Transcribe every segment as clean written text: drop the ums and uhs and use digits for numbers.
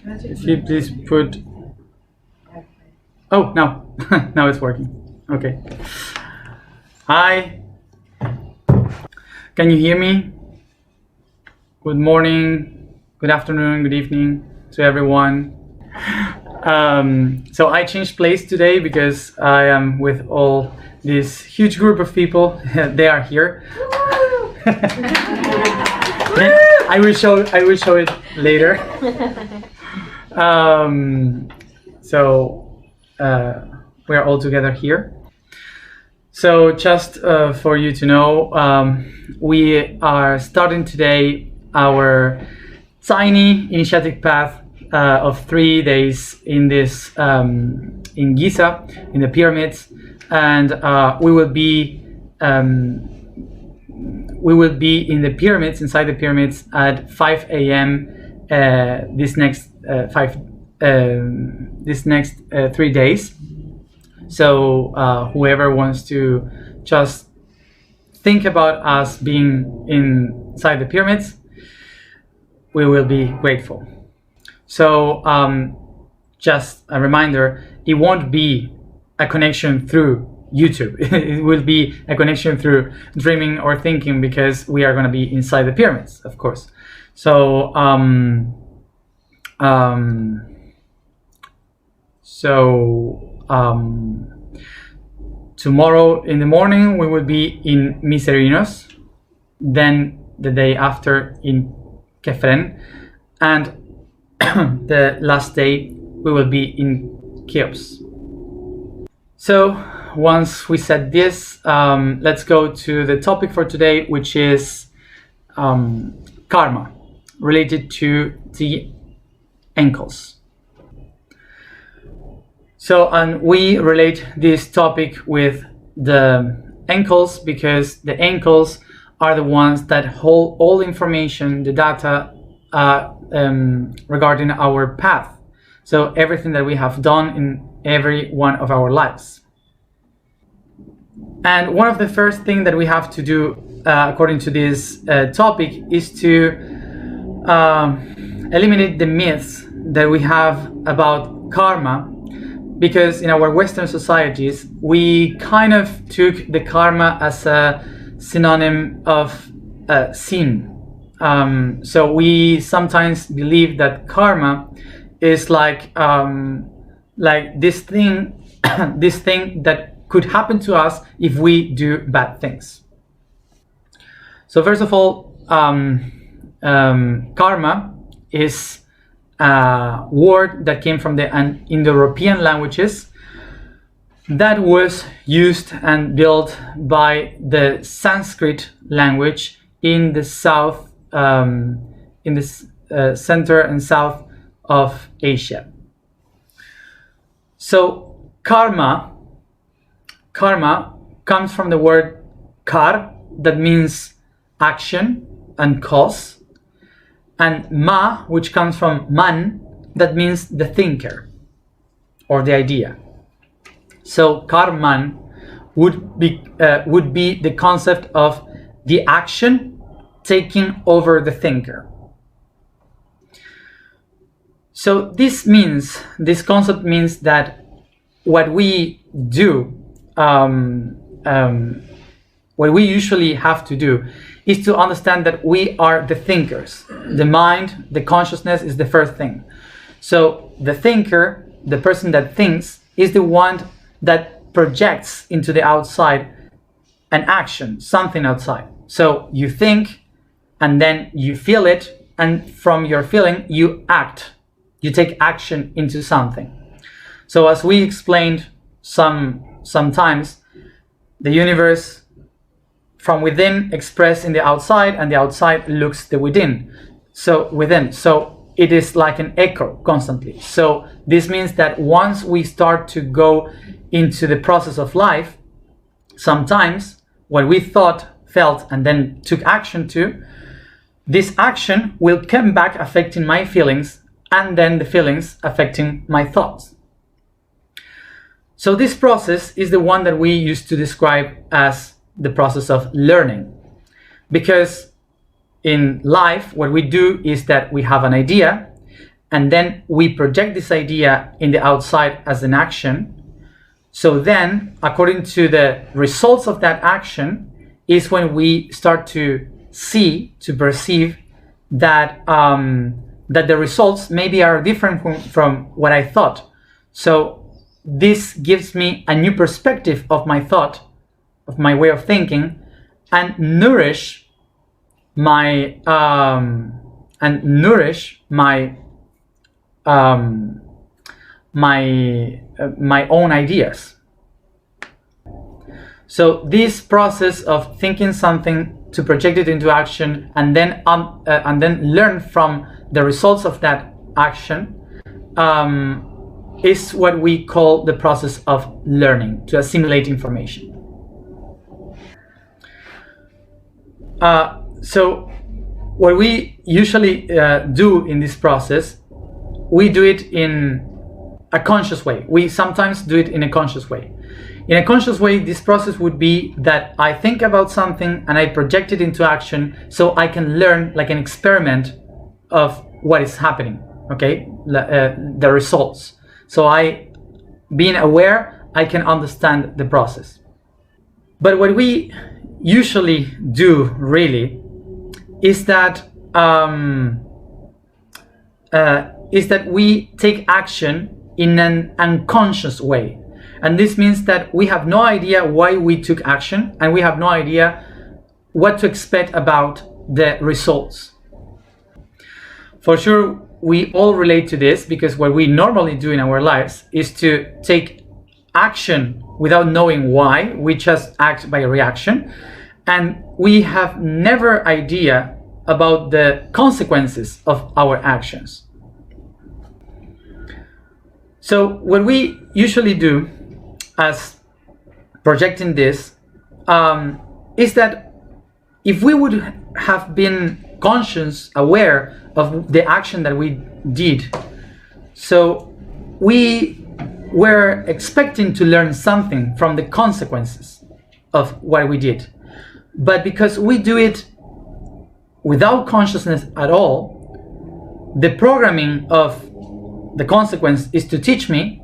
If you please put... Oh, no. Now it's working. Okay. Hi. Can you hear me? Good morning, good afternoon, good evening to everyone. So I changed place today because I am with all this huge group of people. They are here. I will show it later. We are all together here. So just for you to know, we are starting today our tiny initiatic path of 3 days in this in Giza, in the pyramids, and we will be in the pyramids, inside the pyramids, at 5 a.m. This next 3 days. So whoever wants to just think about us being inside the pyramids, we will be grateful. So just a reminder, it won't be a connection through YouTube. It will be a connection through dreaming or thinking, because we are going to be inside the pyramids, of course. So tomorrow in the morning we will be in Miserinos, then the day after in Kefren, and the last day we will be in Cheops. So once we said this, let's go to the topic for today, which is karma, related to the ankles. So, and we relate this topic with the ankles because the ankles are the ones that hold all information, the data regarding our path. So everything that we have done in every one of our lives. And one of the first things that we have to do according to this topic is to eliminate the myths that we have about karma, because in our Western societies we kind of took the karma as a synonym of sin. So we sometimes believe that karma is like this thing that could happen to us if we do bad things. So first of all, karma is a word that came from the Indo-European languages that was used and built by the Sanskrit language in the south, in the center and south of Asia. So karma comes from the word kar, that means action and cause, and ma, which comes from man, that means the thinker or the idea. So karman would be the concept of the action taking over the thinker. So this concept means that what we do, what we usually have to do, is to understand that we are the thinkers. The mind, the consciousness is the first thing. So the thinker, the person that thinks, is the one that projects into the outside an action, something outside. So you think, and then you feel it, and from your feeling you act. You take action into something. So as we explained sometimes, the universe from within expressed in the outside, and the outside looks the within. So within. So it is like an echo constantly. So this means that once we start to go into the process of life, sometimes what we thought, felt, and then took action to, this action will come back affecting my feelings, and then the feelings affecting my thoughts. So this process is the one that we used to describe as the process of learning. Because in life, what we do is that we have an idea, and then we project this idea in the outside as an action. So then, according to the results of that action, is when we start to see, to perceive that that the results maybe are different from what I thought. So this gives me a new perspective of my thought, of my way of thinking, and nourish my my own ideas. So this process of thinking something to project it into action and then learn from the results of that action is what we call the process of learning, to assimilate information. So what we usually do in this process, we do it in a conscious way. We sometimes do it in a conscious way. In a conscious way, this process would be that I think about something and I project it into action so I can learn, like an experiment of what is happening, okay? The results. So being aware, I can understand the process. But what we usually do really is that we take action in an unconscious way. And this means that we have no idea why we took action, and we have no idea what to expect about the results. For sure, we all relate to this, because what we normally do in our lives is to take action without knowing why. We just act by reaction, and we have never idea about the consequences of our actions. So what we usually do as projecting this is that if we would have been conscious, aware of the action that we did, so we were expecting to learn something from the consequences of what we did. But because we do it without consciousness at all, the programming of the consequence is to teach me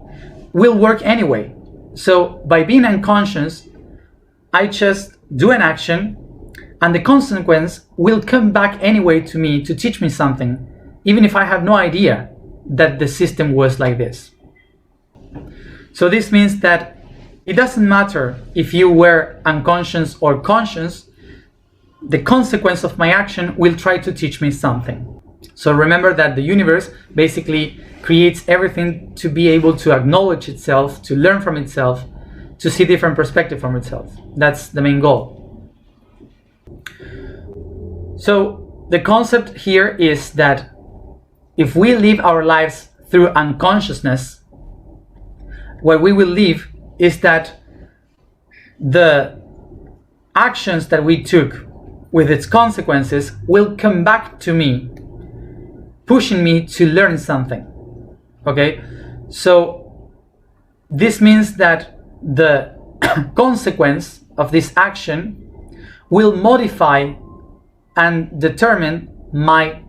will work anyway. So by being unconscious, I just do an action, and the consequence will come back anyway to me to teach me something, even if I have no idea that the system was like this. So this means that it doesn't matter if you were unconscious or conscious, the consequence of my action will try to teach me something. So remember that the universe basically creates everything to be able to acknowledge itself, to learn from itself, to see different perspective from itself. That's the main goal. So the concept here is that if we live our lives through unconsciousness, what we will live is that the actions that we took with its consequences will come back to me, pushing me to learn something. Okay, so this means that the consequence of this action will modify and determine my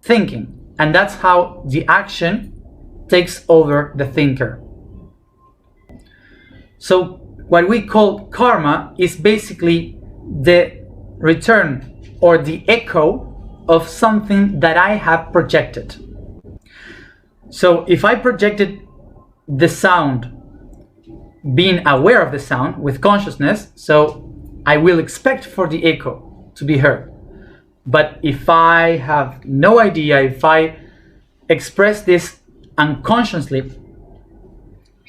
thinking, and that's how the action takes over the thinker. So what we call karma is basically the return or the echo of something that I have projected. So if I projected the sound, being aware of the sound with consciousness, so I will expect for the echo to be heard. But if I have no idea, if I express this unconsciously,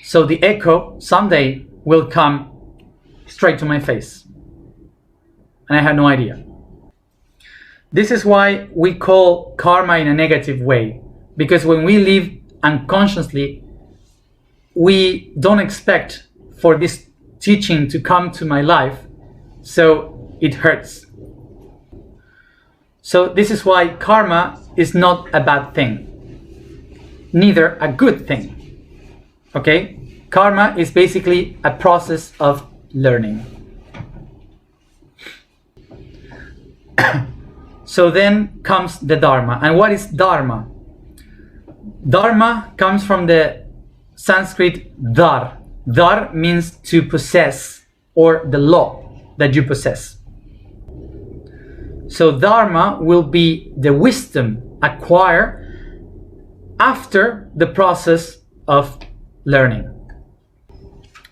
so the echo someday will come straight to my face, and I had no idea. This is why we call karma in a negative way, because when we live unconsciously, we don't expect for this teaching to come to my life, so it hurts. So this is why karma is not a bad thing, neither a good thing. Okay? Karma is basically a process of learning. So then comes the Dharma. And what is Dharma? Dharma comes from the Sanskrit dar. Dar means to possess, or the law that you possess. So dharma will be the wisdom acquired after the process of learning.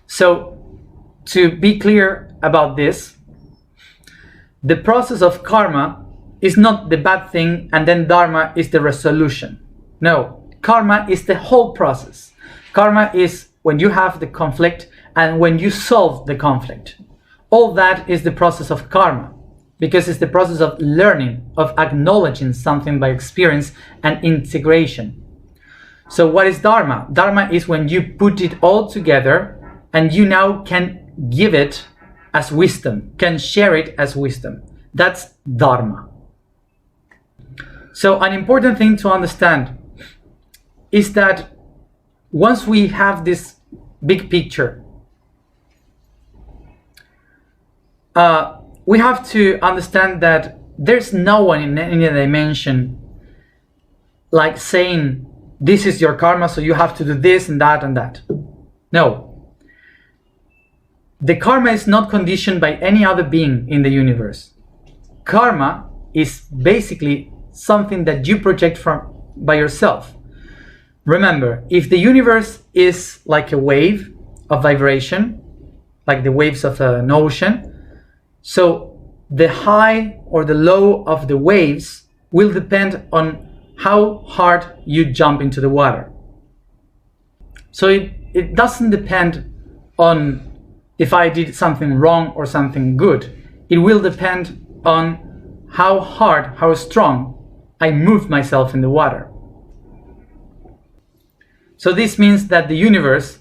So to be clear about this, the process of karma is not the bad thing and then dharma is the resolution. No, karma is the whole process. Karma is when you have the conflict and when you solve the conflict. All that is the process of karma, because it's the process of learning, of acknowledging something by experience and integration. So what is dharma? Dharma is when you put it all together and you now can give it as wisdom, can share it as wisdom. That's dharma. So an important thing to understand is that once we have this big picture, we have to understand that there's no one in any dimension like saying, this is your karma, so you have to do this and that and that. No. The karma is not conditioned by any other being in the universe. Karma is basically something that you project from by yourself. Remember, if the universe is like a wave of vibration, like the waves of an ocean, so the high or the low of the waves will depend on how hard you jump into the water. So it doesn't depend on if I did something wrong or something good. It will depend on how hard, how strong I move myself in the water. So this means that the universe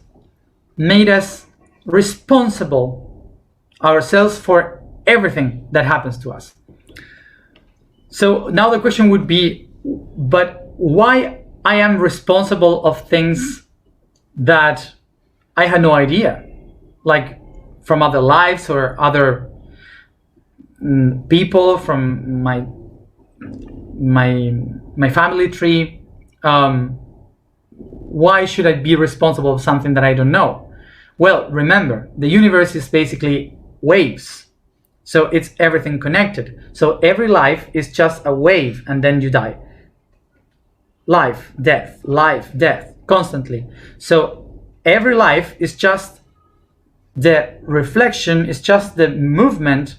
made us responsible ourselves for everything that happens to us. So now the question would be, but why I am responsible of things that I had no idea, like from other lives or other people from my family tree? Why should I be responsible of something that I don't know? Well, remember, the universe is basically waves. So it's everything connected. So every life is just a wave and then you die. Life, death, constantly. So every life is just the reflection, is just the movement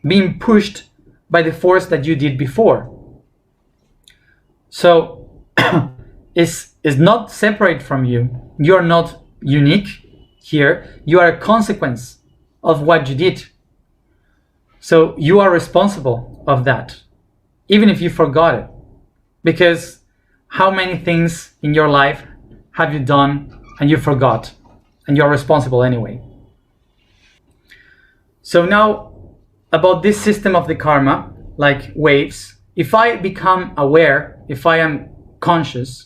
being pushed by the force that you did before. So is not separate from you. You're not unique here. You are a consequence of what you did. So you are responsible of that, even if you forgot it. Because how many things in your life have you done and you forgot, and you're responsible anyway? So now about this system of the karma, like waves, if I become aware, if I am conscious,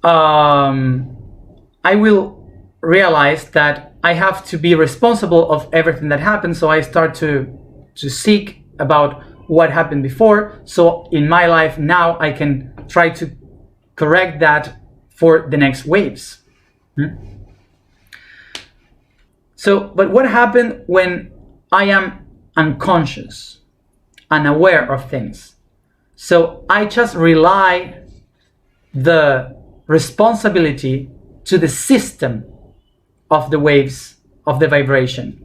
I will realize that I have to be responsible of everything that happens. So I start to seek about what happened before. So in my life now, I can try to correct that for the next waves. So, but what happened when I am unconscious, unaware of things? So I just rely the responsibility to the system of the waves of the vibration.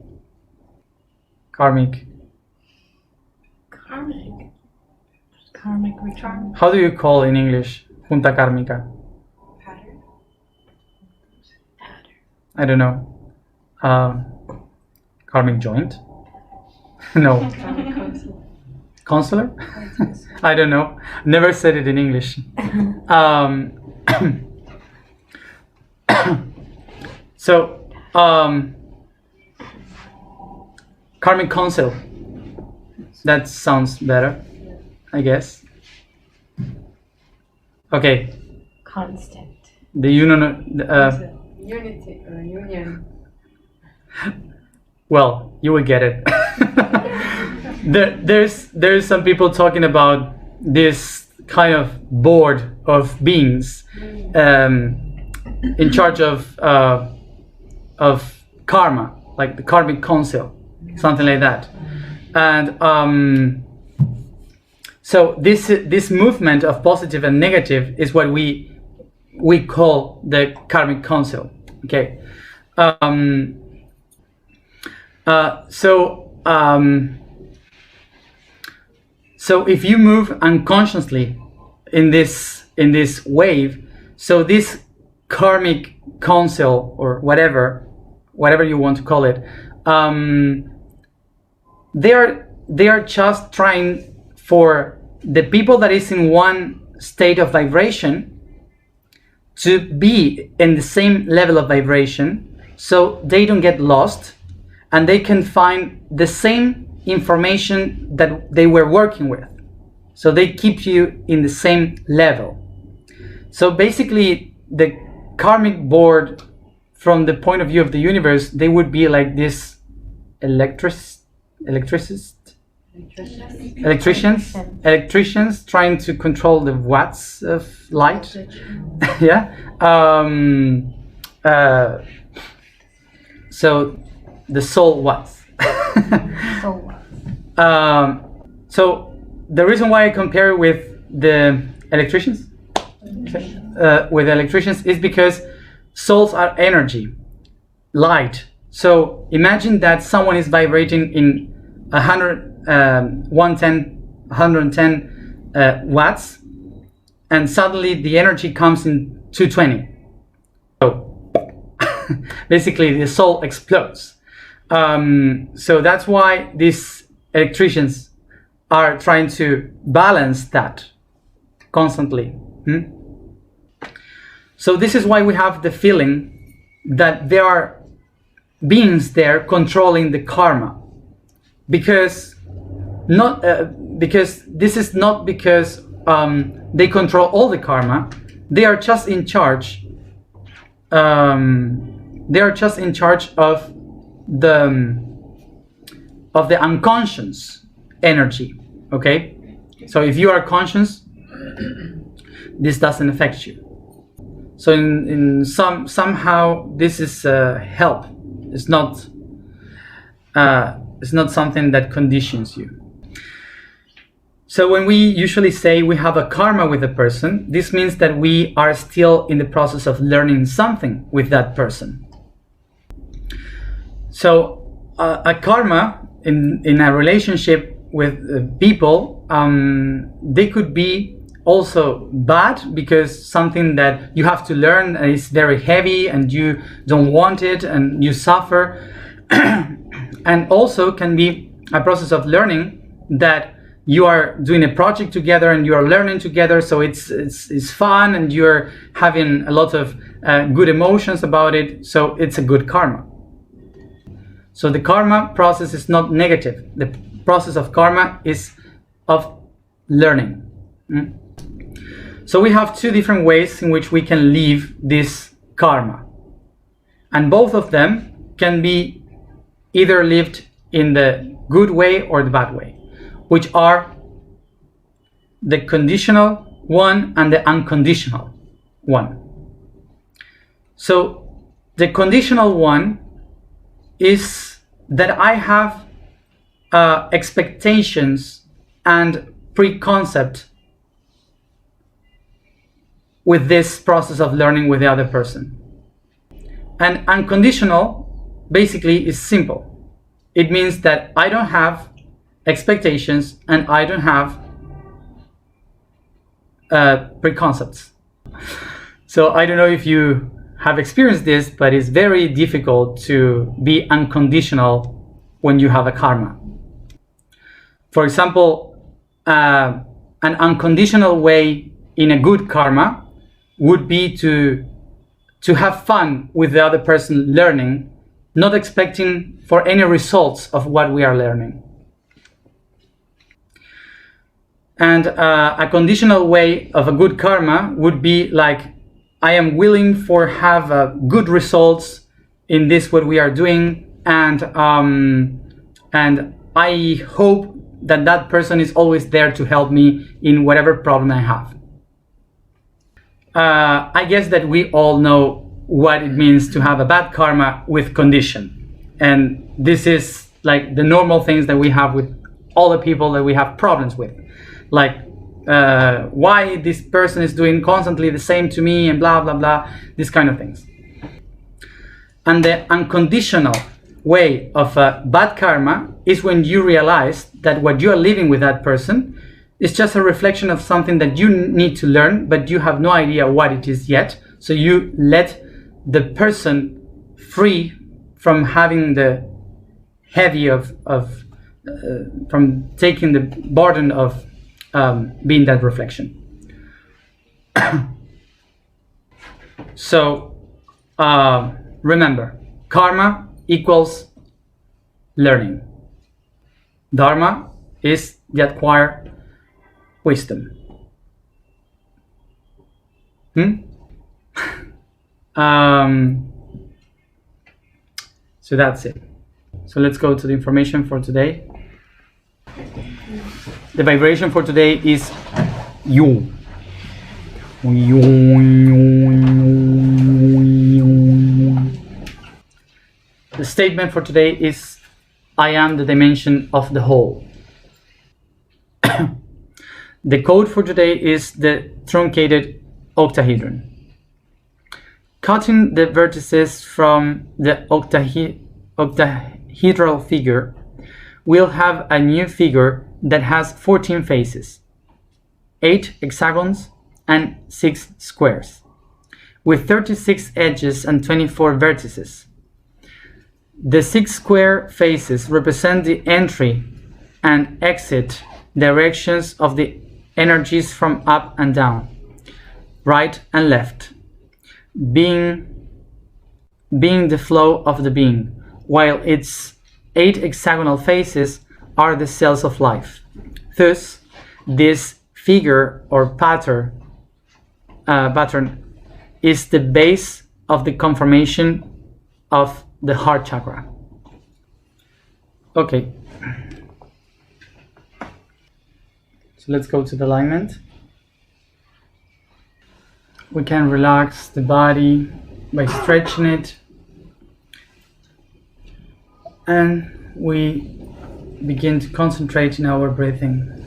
Karmic return. How do you call in English junta kármica? Pattern. I don't know. Karmic joint? No. Counselor? I don't know. Never said it in English. So, karmic council. That sounds better, I guess. Okay. Constant. The union. Unity or union. Well, you will get it. There's some people talking about this kind of board of beings in charge of karma, like the karmic council, something like that. And so this movement of positive and negative is what we call the karmic council. Okay. So if you move unconsciously in this wave, so this karmic council, or whatever you want to call it, they are just trying for the people that is in one state of vibration to be in the same level of vibration, so they don't get lost and they can find the same information that they were working with. So they keep you in the same level. So basically, the karmic board, from the point of view of the universe, they would be like this electricians trying to control the watts of light. Yeah. So the soul watts. So the reason why I compare with the electricians, is because souls are energy, light. So imagine that someone is vibrating in 110 watts, and suddenly the energy comes in 220. So basically the soul explodes. So that's why these electricians are trying to balance that constantly. So this is why we have the feeling that there are beings there controlling the karma, because this is not because they control all the karma. They are just in charge. They are just in charge of the unconscious energy. Okay, so if you are conscious, this doesn't affect you. So in somehow this is help. It's not something that conditions you. So when we usually say we have a karma with a person, this means that we are still in the process of learning something with that person. So a karma in a relationship with people, they could be also bad, because something that you have to learn is very heavy and you don't want it and you suffer. And also can be a process of learning that you are doing a project together and you are learning together, so it's fun and you're having a lot of good emotions about it, so it's a good karma. So the karma process is not negative. The process of karma is of learning. So we have two different ways in which we can leave this karma, and both of them can be either lived in the good way or the bad way, which are the conditional one and the unconditional one. So the conditional one is that I have expectations and preconcept with this process of learning with the other person. And unconditional basically is simple. It means that I don't have expectations and I don't have preconcepts. So I don't know if you have experienced this, but it's very difficult to be unconditional when you have a karma. For example, an unconditional way in a good karma would be to have fun with the other person learning, not expecting for any results of what we are learning. And a conditional way of a good karma would be like, I am willing for have good results in this what we are doing, and I hope that that person is always there to help me in whatever problem I have. I guess that we all know what it means to have a bad karma with condition. And this is like the normal things that we have with all the people that we have problems with. Like, why this person is doing constantly the same to me and blah, blah, blah, these kind of things. And the unconditional way of bad karma is when you realize that what you are living with that person is just a reflection of something that you need to learn, but you have no idea what it is yet. So you let the person free from having the heavy from taking the burden of being that reflection. So remember, karma equals learning. Dharma is the acquired wisdom. So that's it. So let's go to the information for today. The vibration for today is you. The statement for today is I am the dimension of the whole. The code for today is the truncated octahedron. Cutting the vertices from the octahedral figure, we'll have a new figure that has 14 faces, 8 hexagons and 6 squares, with 36 edges and 24 vertices. The 6 square faces represent the entry and exit directions of the energies from up and down, right and left, being the flow of the being, while its 8 hexagonal faces are the cells of life. Thus, this figure or pattern is the base of the conformation of the heart chakra. Okay. So let's go to the alignment. We can relax the body by stretching it, and we begin to concentrate in our breathing.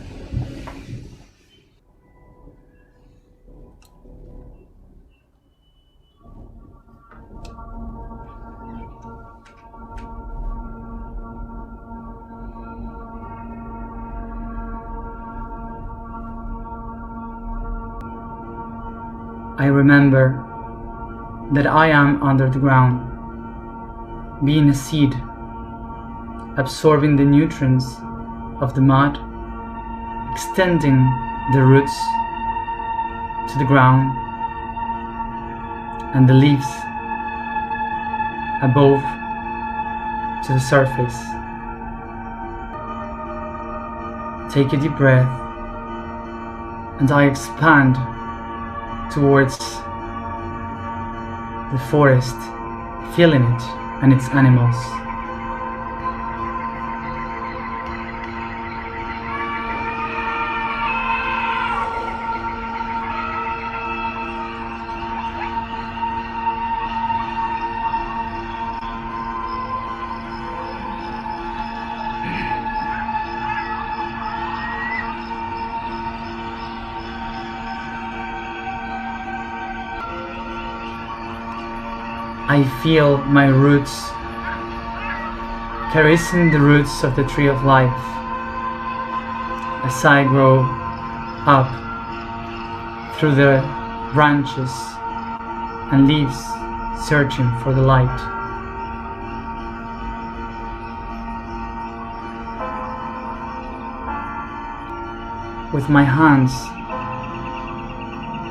I remember that I am under the ground, being a seed, absorbing the nutrients of the mud, extending the roots to the ground, and the leaves above to the surface. Take a deep breath, and I expand towards the forest, feeling it and its animals. I feel my roots caressing the roots of the tree of life as I grow up through the branches and leaves, searching for the light. With my hands,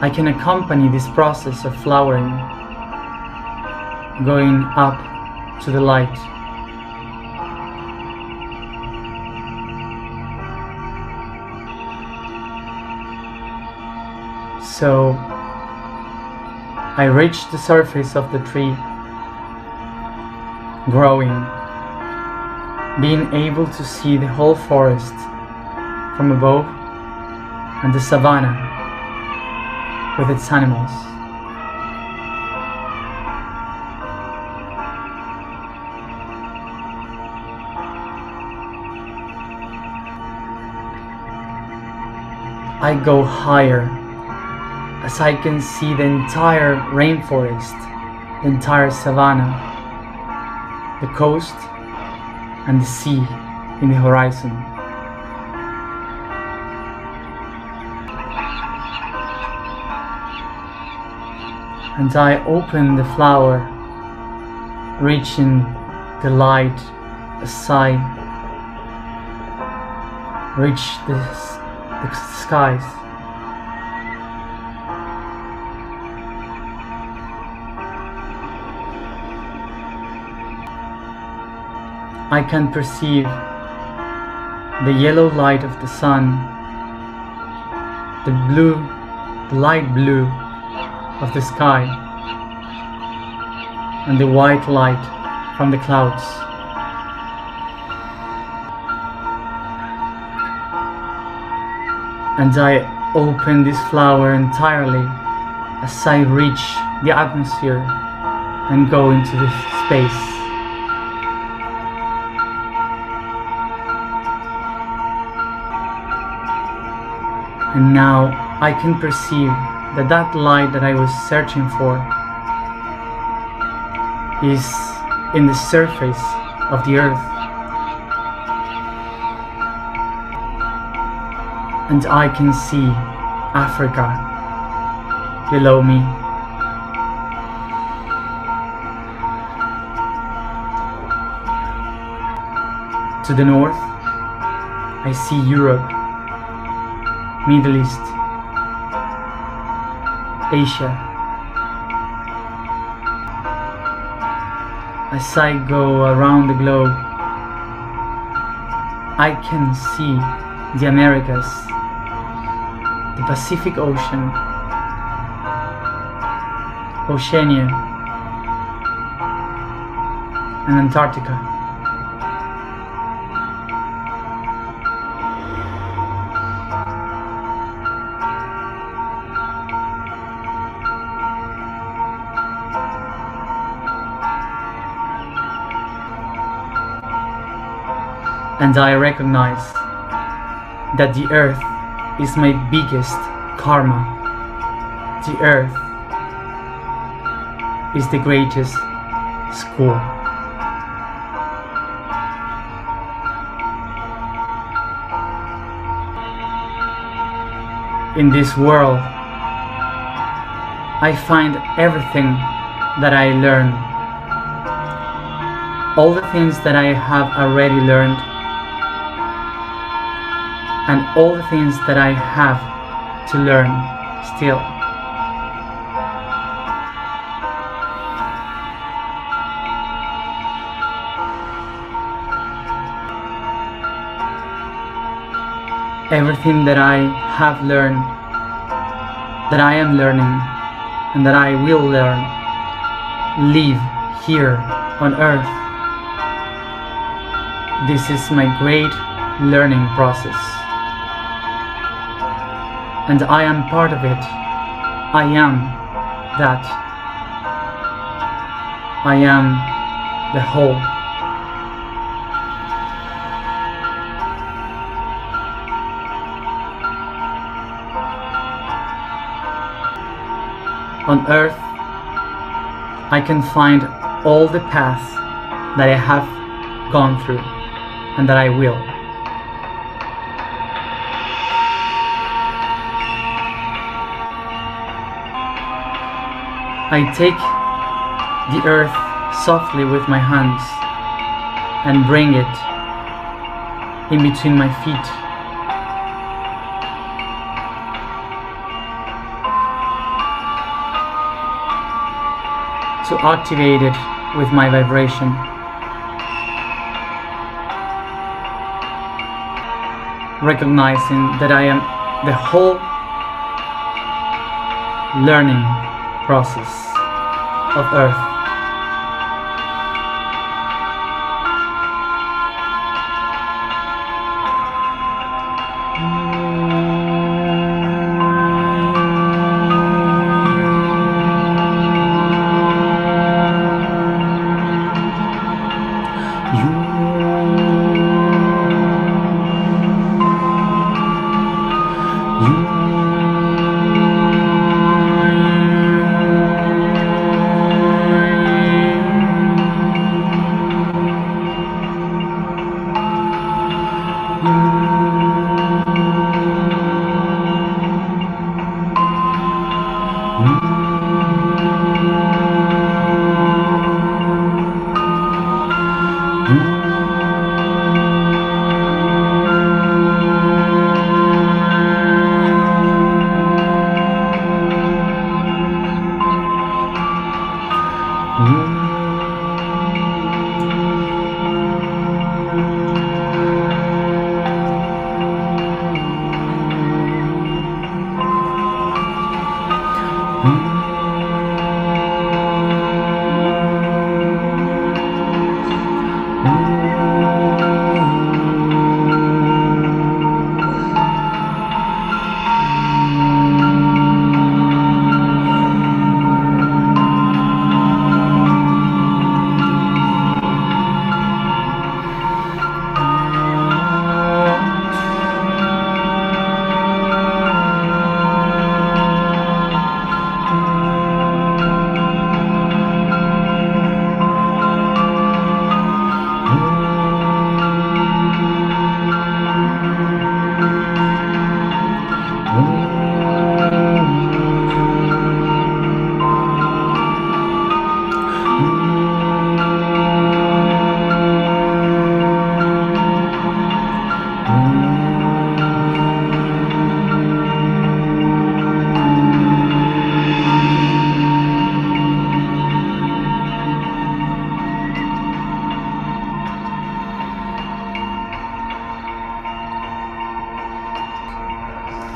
I can accompany this process of flowering, going up to the light. So I reach the surface of the tree, growing, being able to see the whole forest from above, and the savannah with its animals. I go higher as I can see the entire rainforest, the entire savannah, the coast, and the sea in the horizon. And I open the flower, reaching the light as I reach the skies. I can perceive the yellow light of the sun, the light blue of the sky, and the white light from the clouds. And I open this flower entirely as I reach the atmosphere and go into this space. And now I can perceive that light that I was searching for is in the surface of the earth. And I can see Africa below me. To the north, I see Europe, Middle East, Asia. As I go around the globe, I can see the Americas, the Pacific Ocean, Oceania, and Antarctica. And I recognize that the earth is my biggest karma. The earth is the greatest school. In this world, I find everything that I learn, all the things that I have already learned, and all the things that I have to learn still. Everything that I have learned, that I am learning, and that I will learn, live here on earth. This is my great learning process. And I am part of it. I am that. I am the whole. On earth, I can find all the paths that I have gone through and that I will. I take the earth softly with my hands and bring it in between my feet. To activate it with my vibration. Recognizing that I am the whole learning process of Earth.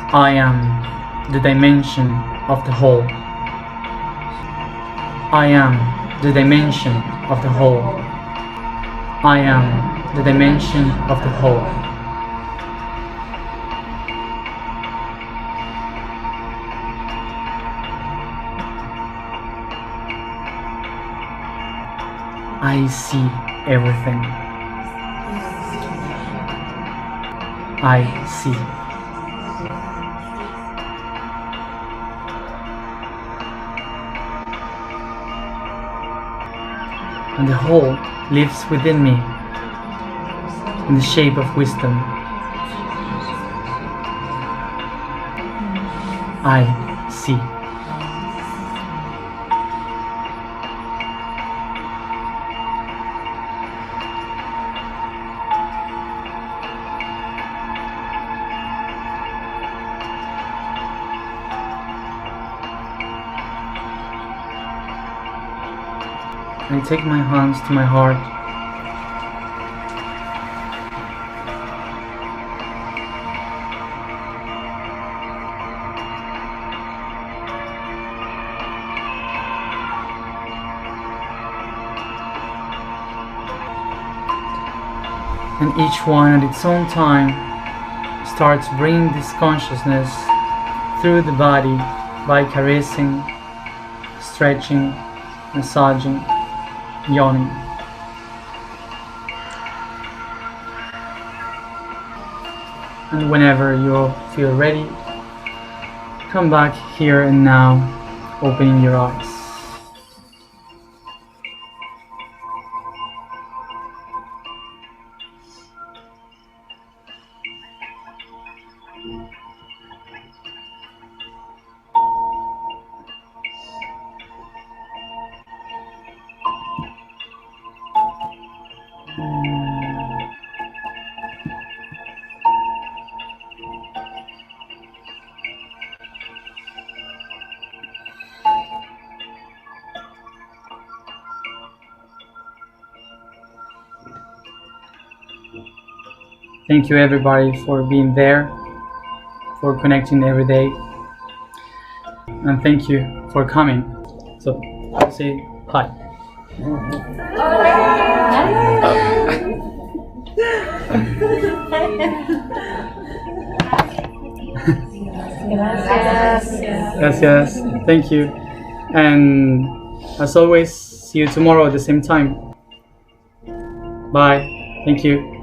I am the dimension of the whole. I am the dimension of the whole. I am the dimension of the whole. I see everything. I see. And the whole lives within me in the shape of wisdom. I see. I take my hands to my heart. And each one at its own time starts bringing this consciousness through the body by caressing, stretching, massaging, yawning. And whenever you feel ready, come back here and now, opening your eyes. Thank you everybody for being there, for connecting every day, and thank you for coming. So I'll say hi. Gracias. Thank you. And as always, see you tomorrow at the same time. Bye. Thank you.